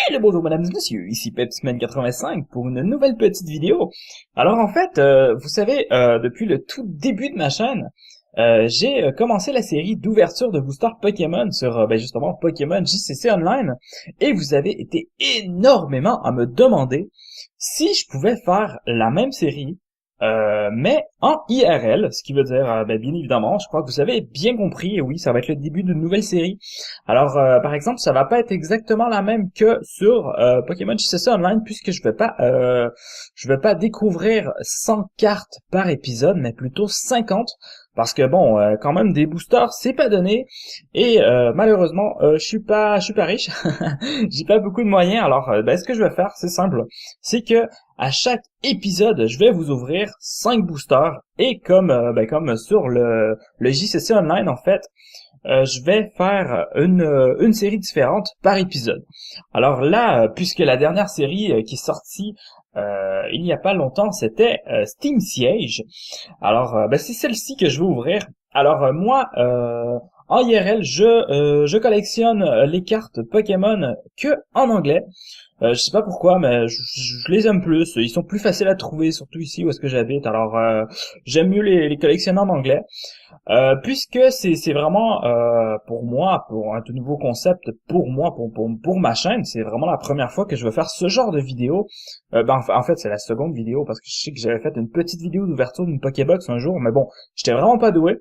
Hello, bonjour mesdames et messieurs, ici Pepsman85 pour une nouvelle petite vidéo. Alors en fait, vous savez, depuis le tout début de ma chaîne, j'ai commencé la série d'ouverture de boosters Pokémon sur justement Pokémon JCC Online, et vous avez été énormément à me demander si je pouvais faire la même série, mais en IRL, ce qui veut dire, bien évidemment, je crois que vous avez bien compris, et oui, ça va être le début d'une nouvelle série. Alors, par exemple, ça va pas être exactement la même que sur Pokémon JCC Online, puisque je vais pas découvrir 100 cartes par épisode, mais plutôt 50, parce que bon, quand même des boosters, c'est pas donné, et malheureusement, je suis pas riche, j'ai pas beaucoup de moyens. Alors, ce que je vais faire, c'est simple, c'est que à chaque épisode, je vais vous ouvrir 5 boosters, et comme sur le JCC Online en fait, je vais faire une série différente par épisode. Alors là, puisque la dernière série qui est sortie il n'y a pas longtemps, c'était Steam Siege. Alors, c'est celle-ci que je vais ouvrir. Alors moi, en IRL, je collectionne les cartes Pokémon que en anglais. Je sais pas pourquoi, mais je les aime plus. Ils sont plus faciles à trouver, surtout ici où est-ce que j'habite. Alors, j'aime mieux les collectionner en anglais. Puisque c'est vraiment pour moi, pour un tout nouveau concept, pour moi, pour ma chaîne, c'est vraiment la première fois que je veux faire ce genre de vidéo. En fait, c'est la seconde vidéo, parce que je sais que j'avais fait une petite vidéo d'ouverture d'une Pokébox un jour, mais bon, j'étais vraiment pas doué.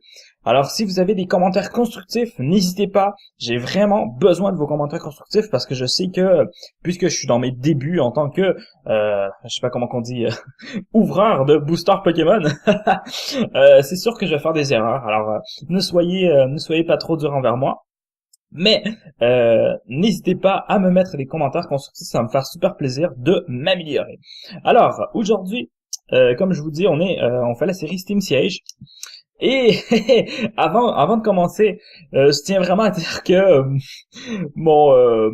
Alors, si vous avez des commentaires constructifs, n'hésitez pas. J'ai vraiment besoin de vos commentaires constructifs, parce que je sais que, puisque je suis dans mes débuts en tant que, je sais pas comment qu'on dit, ouvreur de booster Pokémon, c'est sûr que je vais faire des erreurs. Alors, ne soyez pas trop dur envers moi. Mais n'hésitez pas à me mettre des commentaires constructifs, ça va me faire super plaisir de m'améliorer. Alors, aujourd'hui, comme je vous dis, on fait la série Steam Siege. Et avant de commencer, je tiens vraiment à dire que mon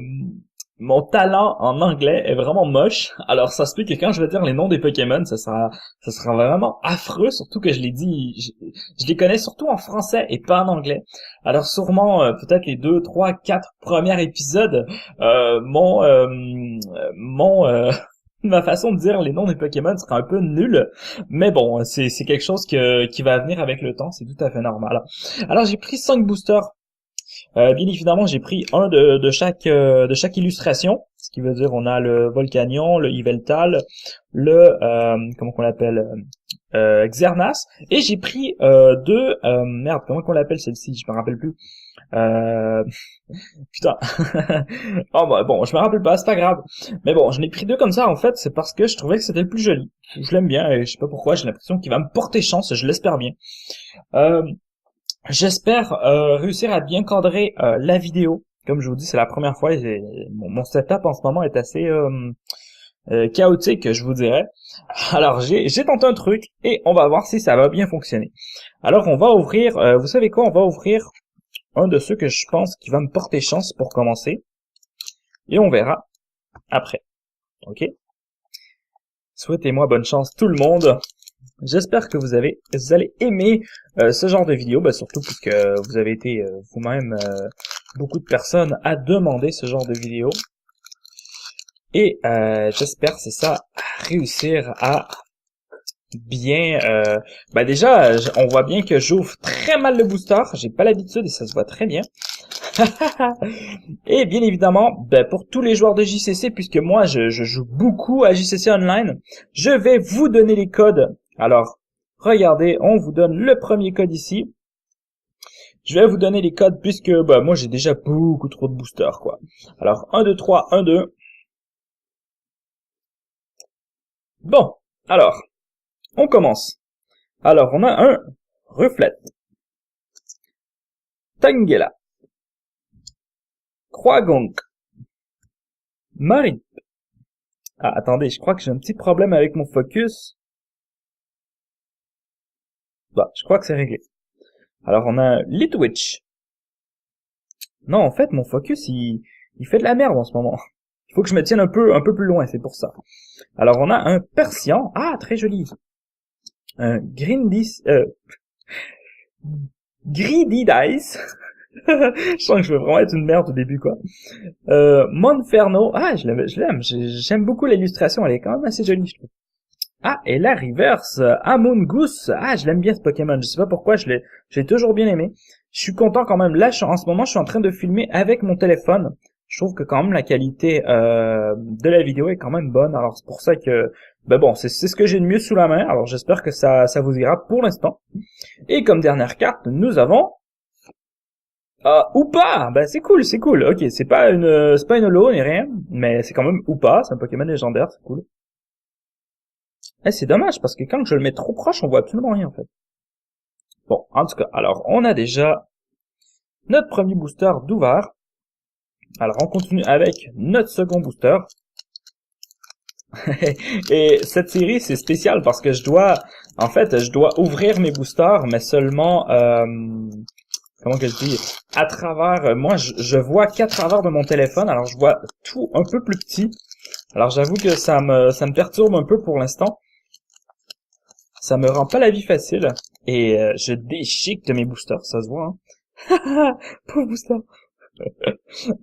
mon talent en anglais est vraiment moche. Alors ça se peut que quand je vais dire les noms des Pokémon, ça sera vraiment affreux, surtout que je les connais surtout en français et pas en anglais. Alors sûrement peut-être les 2, 3, 4 premiers épisodes, mon ma façon de dire les noms des Pokémon sera un peu nulle, mais bon, c'est quelque chose qui va venir avec le temps, c'est tout à fait normal. Alors j'ai pris 5 boosters. Bien évidemment, j'ai pris un de chaque illustration, ce qui veut dire on a le Volcanion, le Yveltal, le comment qu'on l'appelle, Xernas, et j'ai pris deux merde, comment qu'on l'appelle celle-ci, je me rappelle plus. Euh, Putain. Oh bon, je me rappelle pas, c'est pas grave. Mais bon, j'en ai pris deux comme ça en fait, c'est parce que je trouvais que c'était le plus joli. Je l'aime bien et je sais pas pourquoi, j'ai l'impression qu'il va me porter chance, je l'espère bien. J'espère réussir à bien cadrer la vidéo. Comme je vous dis, c'est la première fois. Mon setup en ce moment est assez chaotique, je vous dirais. Alors, j'ai tenté un truc et on va voir si ça va bien fonctionner. Alors, on va ouvrir, vous savez quoi? On va ouvrir un de ceux que je pense qui va me porter chance pour commencer. Et on verra après. Ok? Souhaitez-moi bonne chance tout le monde. J'espère que vous allez aimer ce genre de vidéo, surtout puisque vous avez été vous-même beaucoup de personnes à demander ce genre de vidéo. Et j'espère, c'est ça, réussir à bien... déjà, on voit bien que j'ouvre très mal le booster, j'ai pas l'habitude et ça se voit très bien. Et bien évidemment, pour tous les joueurs de JCC, puisque moi je joue beaucoup à JCC Online, je vais vous donner les codes. Alors, regardez, on vous donne le premier code ici. Je vais vous donner les codes puisque moi j'ai déjà beaucoup trop de boosters quoi. Alors 1, 2, 3, 1, 2. Bon, alors, on commence. Alors, on a un Reflet, Tangela, Croagunk, Marip. Ah, attendez, je crois que j'ai un petit problème avec mon focus. Je crois que c'est réglé. Alors, on a Litwitch. Non, en fait, mon focus, il fait de la merde en ce moment. Il faut que je me tienne un peu plus loin, c'est pour ça. Alors, on a un Persian. Ah, très joli. Un Greedy Dice. Je sens que je vais vraiment être une merde au début, quoi. Monferno. Ah, je l'aime. J'aime beaucoup l'illustration. Elle est quand même assez jolie, je trouve. Ah, et la reverse. Amoonguss. Ah, je l'aime bien, ce Pokémon. Je sais pas pourquoi, je l'ai toujours bien aimé. Je suis content quand même. Là, en ce moment, je suis en train de filmer avec mon téléphone. Je trouve que quand même la qualité de la vidéo est quand même bonne. Alors, c'est pour ça que... Ben bon, c'est ce que j'ai de mieux sous la main. Alors, j'espère que ça vous ira pour l'instant. Et comme dernière carte, nous avons... Oupa! Ben c'est cool, c'est cool. Ok, c'est pas une holo ni rien, mais c'est quand même Oupa, c'est un Pokémon légendaire, c'est cool. Eh, c'est dommage, parce que quand je le mets trop proche, on voit absolument rien, en fait. Bon, en tout cas, alors, on a déjà notre premier booster d'Uvar. Alors, on continue avec notre second booster. Et cette série, c'est spécial parce que je dois ouvrir mes boosters, mais seulement, comment que je dis, à travers, moi, je vois qu'à travers de mon téléphone, alors je vois tout un peu plus petit. Alors, j'avoue que ça me perturbe un peu pour l'instant. Ça me rend pas la vie facile. Et je déchique de mes boosters, ça se voit, hein. Pauvre booster.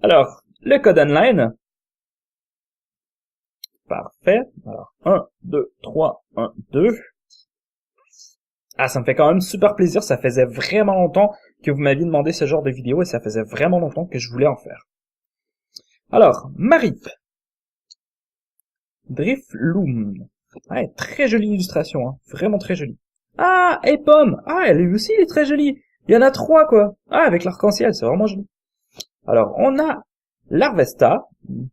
Alors, le code online. Parfait. Alors, 1, 2, 3, 1, 2. Ah, ça me fait quand même super plaisir. Ça faisait vraiment longtemps que vous m'aviez demandé ce genre de vidéo et ça faisait vraiment longtemps que je voulais en faire. Alors, Marip. Drifloom. Ouais, très jolie illustration, hein. Vraiment très jolie. Ah, et Pomme. Ah, elle aussi, elle est très jolie. Il y en a 3, quoi. Ah, avec l'arc-en-ciel, c'est vraiment joli. Alors, on a Larvesta.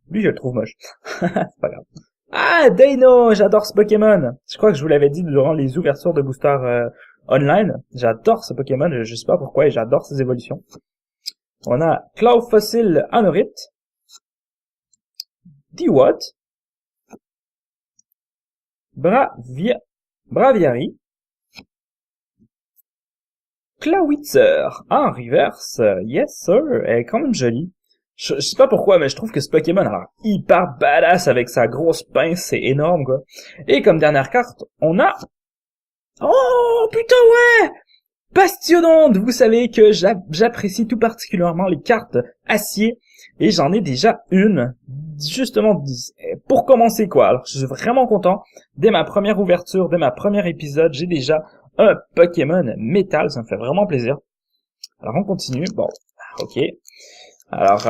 Lui, je le trouve moche. C'est pas grave. Ah, Deino, j'adore ce Pokémon. Je crois que je vous l'avais dit durant les ouvertures de booster online. J'adore ce Pokémon, je sais pas pourquoi, et j'adore ses évolutions. On a Clawfossil Anorith. Dewott. Braviary. Clawitzer. Ah, en reverse. Yes, sir. Elle est quand même jolie. Je sais pas pourquoi, mais je trouve que ce Pokémon a l'air hyper badass avec sa grosse pince, c'est énorme, quoi. Et comme dernière carte, on a... Oh, putain, ouais! Bastiodonte! Vous savez que j'apprécie tout particulièrement les cartes acier, et j'en ai déjà une, justement, pour commencer, quoi. Alors, je suis vraiment content. Dès ma première ouverture, dès ma première épisode, j'ai déjà un Pokémon métal, ça me fait vraiment plaisir. Alors, on continue. Bon, ok. Alors,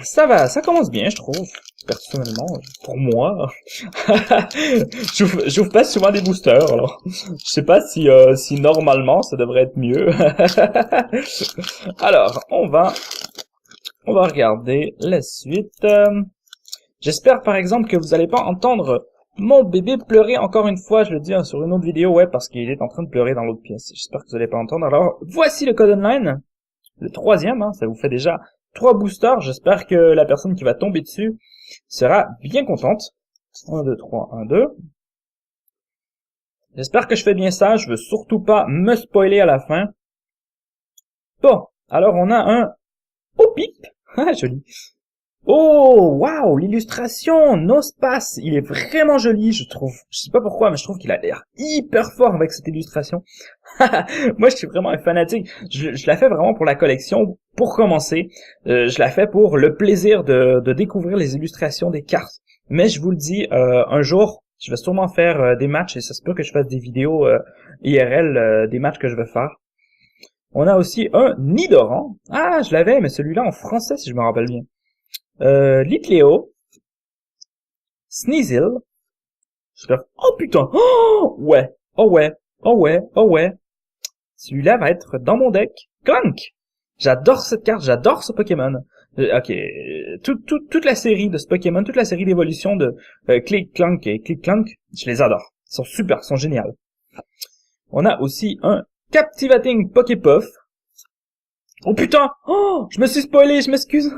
ça va, ça commence bien, je trouve, personnellement, pour moi. J'ouvre pas souvent des boosters, alors je sais pas si normalement ça devrait être mieux. Alors, on va regarder la suite. J'espère par exemple que vous allez pas entendre mon bébé pleurer encore une fois, je le dis hein, sur une autre vidéo, ouais, parce qu'il est en train de pleurer dans l'autre pièce. J'espère que vous allez pas entendre. Alors, voici le code online. Le troisième, hein, ça vous fait déjà 3 boosters. J'espère que la personne qui va tomber dessus sera bien contente. 1, 2, 3, 1, 2. J'espère que je fais bien ça. Je veux surtout pas me spoiler à la fin. Bon, alors on a un Opip. Ah, joli. Oh, waouh, l'illustration, Nospace, il est vraiment joli, je trouve. Je sais pas pourquoi, mais je trouve qu'il a l'air hyper fort avec cette illustration. Moi, je suis vraiment un fanatique. Je la fais vraiment pour la collection. Pour commencer, je la fais pour le plaisir de découvrir les illustrations des cartes. Mais je vous le dis, un jour, je vais sûrement faire des matchs et ça se peut que je fasse des vidéos IRL des matchs que je vais faire. On a aussi un Nidoran. Ah, je l'avais, mais celui-là en français, si je me rappelle bien. Litleo, Sneasel, oh putain, oh ouais, oh ouais, oh ouais, oh ouais, celui-là va être dans mon deck, Clank, j'adore cette carte, j'adore ce Pokémon, ok, toute la série de ce Pokémon, toute la série d'évolution de Click Clank et Click Clank, je les adore, ils sont super, ils sont géniaux. On a aussi un Captivating Poképuff, oh putain, oh, je me suis spoilé, je m'excuse,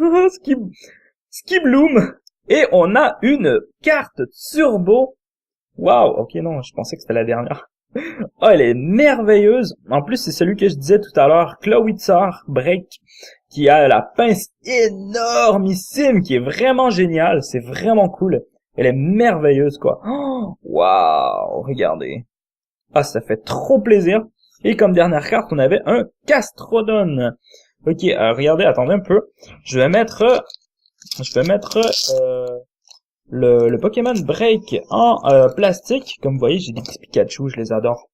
Skibloom. Et on a une carte turbo. Waouh, ok non, je pensais que c'était la dernière. Oh, elle est merveilleuse. En plus, c'est celui que je disais tout à l'heure, Clawitzer Break, qui a la pince énormissime, qui est vraiment géniale. C'est vraiment cool. Elle est merveilleuse, quoi. Oh, waouh, regardez. Ah, ça fait trop plaisir. Et comme dernière carte, on avait un Castrodon. Ok, regardez, attendez un peu. Je vais mettre le Pokémon Break en plastique. Comme vous voyez, j'ai des petits Pikachu, je les adore.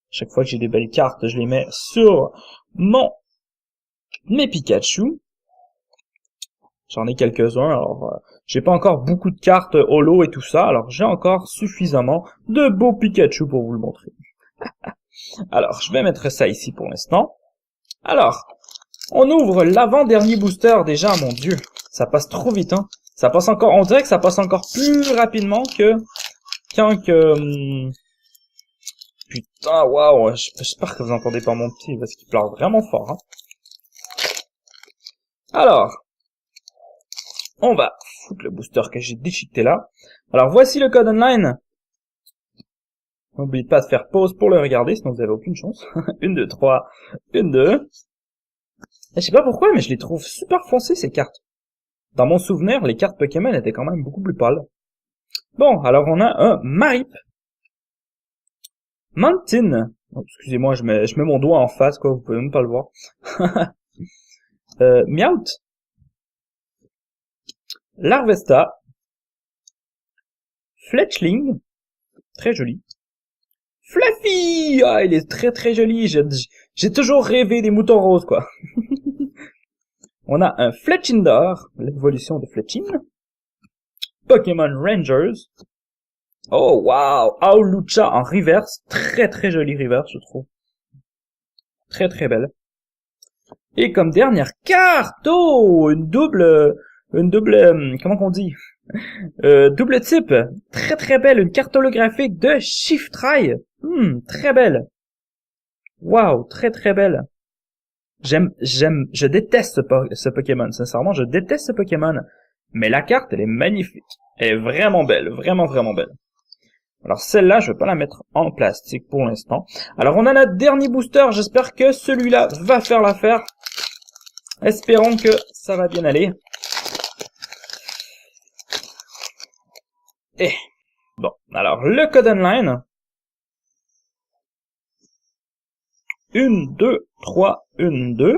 Chaque fois que j'ai des belles cartes, je les mets sur mes Pikachu. J'en ai quelques-uns, alors j'ai pas encore beaucoup de cartes holo et tout ça, alors j'ai encore suffisamment de beaux Pikachu pour vous le montrer. Alors, je vais mettre ça ici pour l'instant. Alors, on ouvre l'avant-dernier booster déjà, mon dieu, ça passe trop vite, hein. Ça passe encore, on dirait que ça passe encore plus rapidement que putain, waouh, j'espère que vous entendez pas mon petit parce qu'il pleure vraiment fort, hein. Alors, on va foutre le booster que j'ai déchiqueté là. Alors, voici le code online. N'oubliez pas de faire pause pour le regarder, sinon vous avez aucune chance. 1, 2, 3, 1, 2. Je sais pas pourquoi, mais je les trouve super foncées, ces cartes. Dans mon souvenir, les cartes Pokémon étaient quand même beaucoup plus pâles. Bon, alors on a un Marip. Mantine. Oh, excusez-moi, je mets mon doigt en face, quoi, vous pouvez même pas le voir. Meowth. Larvesta. Fletchling. Très joli. Fluffy! Ah, il est très très joli. J'ai toujours rêvé des moutons roses, quoi. On a un Fletchinder, l'évolution de Fletchin. Pokémon Rangers. Oh, wow! Aulucha en reverse. Très très joli reverse, je trouve. Très très belle. Et comme dernière carte, oh, une double, comment qu'on dit? Double type. Très très belle, une carte holographique de Shiftry. Très belle. Wow, très très belle. Je déteste ce Pokémon, sincèrement, je déteste ce Pokémon. Mais la carte, elle est magnifique. Elle est vraiment belle, vraiment vraiment belle. Alors celle-là, je vais pas la mettre en plastique pour l'instant. Alors on a notre dernier booster, j'espère que celui-là va faire l'affaire. Espérons que ça va bien aller. Et bon, alors le code online. 1, 2, 3, 1, 2.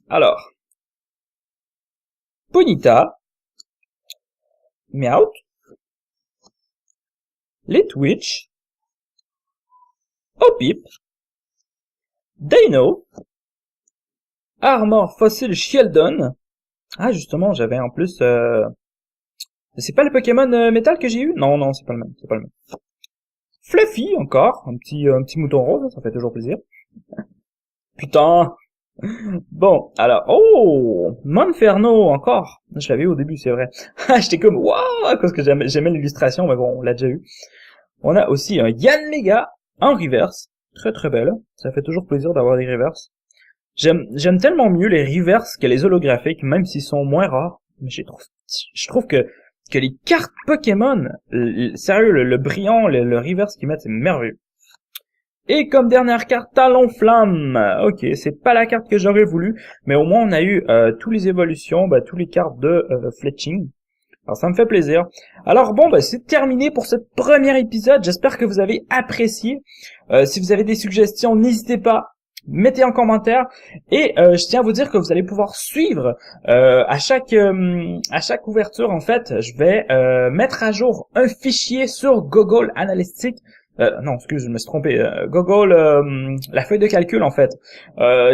Alors, Ponyta, Meowth, Litwitch, Opip, Dino, Armor Fossil Sheldon. Ah, justement, j'avais en plus... C'est pas le Pokémon métal que j'ai eu? Non, non, c'est pas le même, c'est pas le même. Fluffy, encore, un petit mouton rose, ça fait toujours plaisir. Putain. Bon, alors, oh, Monferno, encore. Je l'avais eu au début, c'est vrai. J'étais comme, waouh, parce que j'aimais l'illustration, mais bon, on l'a déjà eu. On a aussi un Yanmega en reverse. Très très belle. Ça fait toujours plaisir d'avoir des reverses. J'aime tellement mieux les reverses que les holographiques, même s'ils sont moins rares. Mais je trouve que les cartes Pokémon, sérieux, le brillant, le reverse qu'ils mettent, c'est merveilleux. Et comme dernière carte, Talonflamme. Ok, c'est pas la carte que j'aurais voulu, mais au moins on a eu tous les évolutions, tous les cartes de Fletching. Alors ça me fait plaisir. Alors bon, c'est terminé pour ce premier épisode. J'espère que vous avez apprécié. Si vous avez des suggestions, n'hésitez pas. Mettez en commentaire. Et je tiens à vous dire que vous allez pouvoir suivre à chaque ouverture, en fait, je vais mettre à jour un fichier sur Google Analytics. Non, excuse, je me suis trompé. Google, la feuille de calcul, en fait,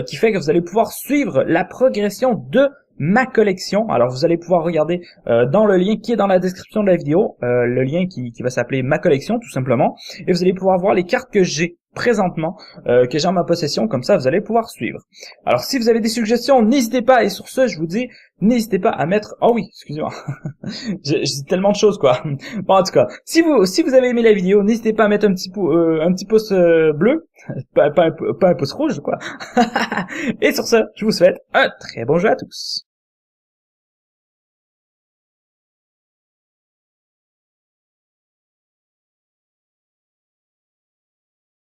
qui fait que vous allez pouvoir suivre la progression de ma collection. Alors vous allez pouvoir regarder dans le lien qui est dans la description de la vidéo, le lien qui va s'appeler ma collection tout simplement, et vous allez pouvoir voir les cartes que j'ai présentement, que j'ai en ma possession, comme ça vous allez pouvoir suivre. Alors si vous avez des suggestions, n'hésitez pas, et sur ce je vous dis, n'hésitez pas à mettre... Oh oui, excusez-moi, j'ai dit tellement de choses quoi. Bon, en tout cas, si vous avez aimé la vidéo, n'hésitez pas à mettre un petit pouce bleu, pas un pouce rouge quoi. Et sur ce, je vous souhaite un très bon jeu à tous.